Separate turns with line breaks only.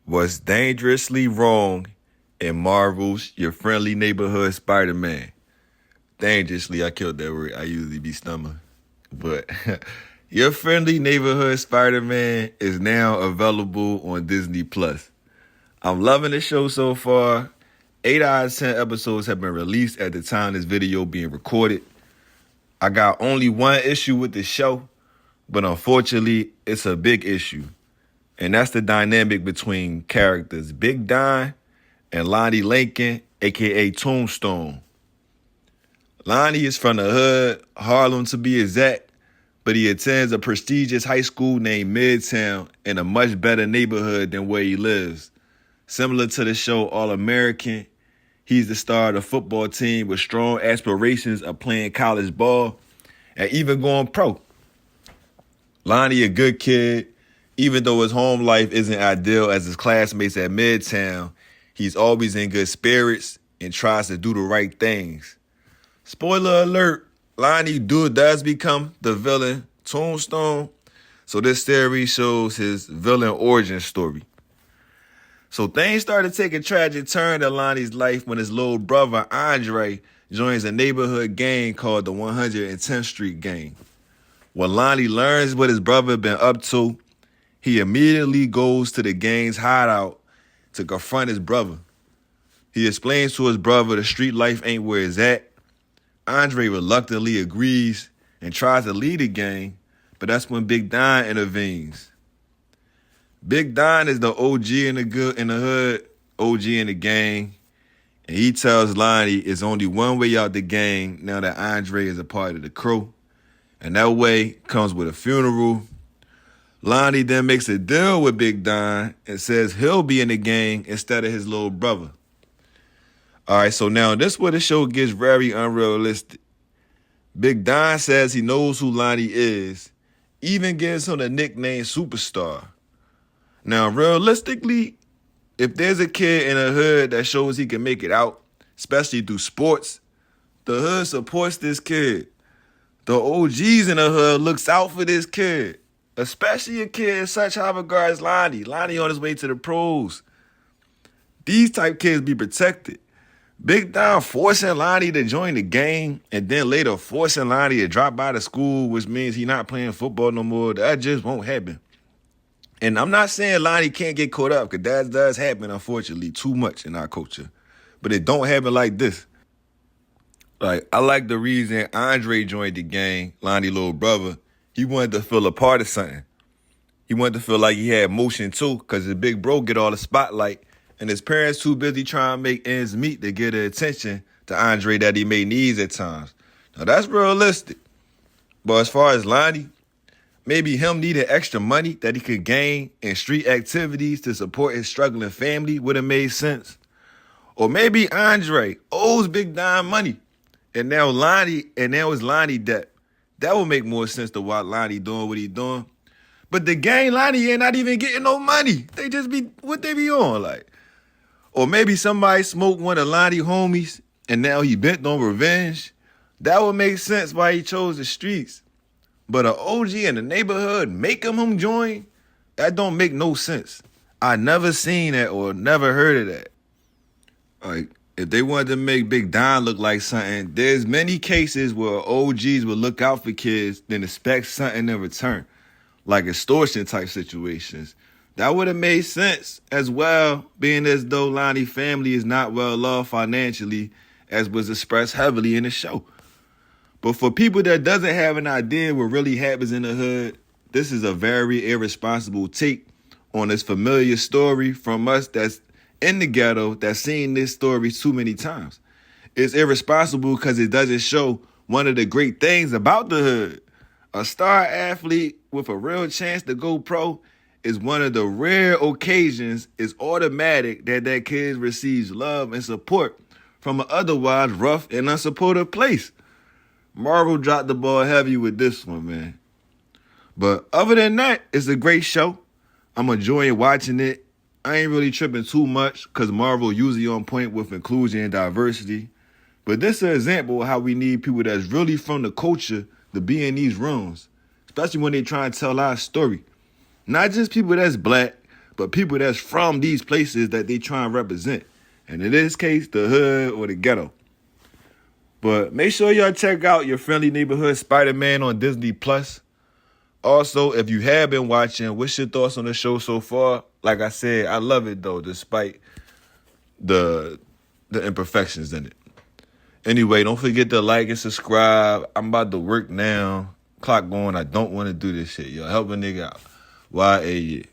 What's dangerously wrong in Marvel's Your Friendly Neighborhood Spider-Man? Dangerously, I killed that word. I usually be stumbling. But Your Friendly Neighborhood Spider-Man is now available on Disney+. I'm loving the show so far. 8 out of 10 episodes have been released at the time this video being recorded. I got only one issue with the show, but unfortunately, it's a big issue. And that's the dynamic between characters Big Don and Lonnie Lincoln, a.k.a. Tombstone. Lonnie is from the hood, Harlem to be exact, but he attends a prestigious high school named Midtown in a much better neighborhood than where he lives. Similar to the show All-American, he's the star of the football team with strong aspirations of playing college ball and even going pro. Lonnie a good kid. Even though his home life isn't ideal as his classmates at Midtown, he's always in good spirits and tries to do the right things. Spoiler alert, Lonnie does become the villain, Tombstone. So this series shows his villain origin story. So things started to take a tragic turn in Lonnie's life when his little brother, Andre, joins a neighborhood gang called the 110th Street Gang. When Lonnie learns what his brother been up to, he immediately goes to the gang's hideout to confront his brother. He explains to his brother the street life ain't where it's at. Andre reluctantly agrees and tries to lead the gang, but that's when Big Don intervenes. Big Don is the OG in the hood, OG in the gang, and he tells Lonnie it's only one way out the gang now that Andre is a part of the crew, and that way comes with a funeral. Lonnie then makes a deal with Big Don and says he'll be in the gang instead of his little brother. All right, so now this is where the show gets very unrealistic. Big Don says he knows who Lonnie is, even gives him the nickname Superstar. Now, realistically, if there's a kid in a hood that shows he can make it out, especially through sports, the hood supports this kid. The OGs in the hood looks out for this kid. Especially a kid in such high regard as Lonnie. Lonnie on his way to the pros. These type kids be protected. Big Don forcing Lonnie to join the gang and then later forcing Lonnie to drop out of school, which means he not playing football no more. That just won't happen. And I'm not saying Lonnie can't get caught up, because that does happen, unfortunately, too much in our culture. But it don't happen like this. Like, I like the reason Andre joined the gang, Lonnie's little brother. He wanted to feel a part of something. He wanted to feel like he had motion too, because his big bro get all the spotlight, and his parents too busy trying to make ends meet to get the attention to Andre that he may need at times. Now that's realistic. But as far as Lonnie, maybe him needing extra money that he could gain in street activities to support his struggling family would have made sense. Or maybe Andre owes Big Don money, and now it's Lonnie debt. That would make more sense to why Lonnie doing what he doing. But the gang Lonnie ain't not even getting no money. They just be, what they be on, like? Or maybe somebody smoked one of Lonnie homies and now he bent on revenge. That would make sense why he chose the streets. But an OG in the neighborhood making him join? That don't make no sense. I never seen that or never heard of that. Like, if they wanted to make Big Don look like something, there's many cases where OGs would look out for kids then expect something in return, like extortion type situations. That would have made sense as well, being as though Lonnie's family is not well off financially, as was expressed heavily in the show. But for people that doesn't have an idea what really happens in the hood, this is a very irresponsible take on this familiar story from us that's in the ghetto that's seen this story too many times. It's irresponsible because it doesn't show one of the great things about the hood. A star athlete with a real chance to go pro is one of the rare occasions it's automatic that kid receives love and support from an otherwise rough and unsupportive place. Marvel dropped the ball heavy with this one, man. But other than that, it's a great show. I'm enjoying watching it. I ain't really tripping too much because Marvel usually on point with inclusion and diversity. But this is an example of how we need people that's really from the culture to be in these rooms, especially when they try and tell our story. Not just people that's black, but people that's from these places that they try and represent. And in this case, the hood or the ghetto. But make sure y'all check out Your Friendly Neighborhood Spider-Man on Disney+. Also, if you have been watching, what's your thoughts on the show so far? Like I said, I love it though, despite the imperfections in it. Anyway, don't forget to like and subscribe. I'm about to work now. Clock going. I don't want to do this shit, yo. Help a nigga out. YA.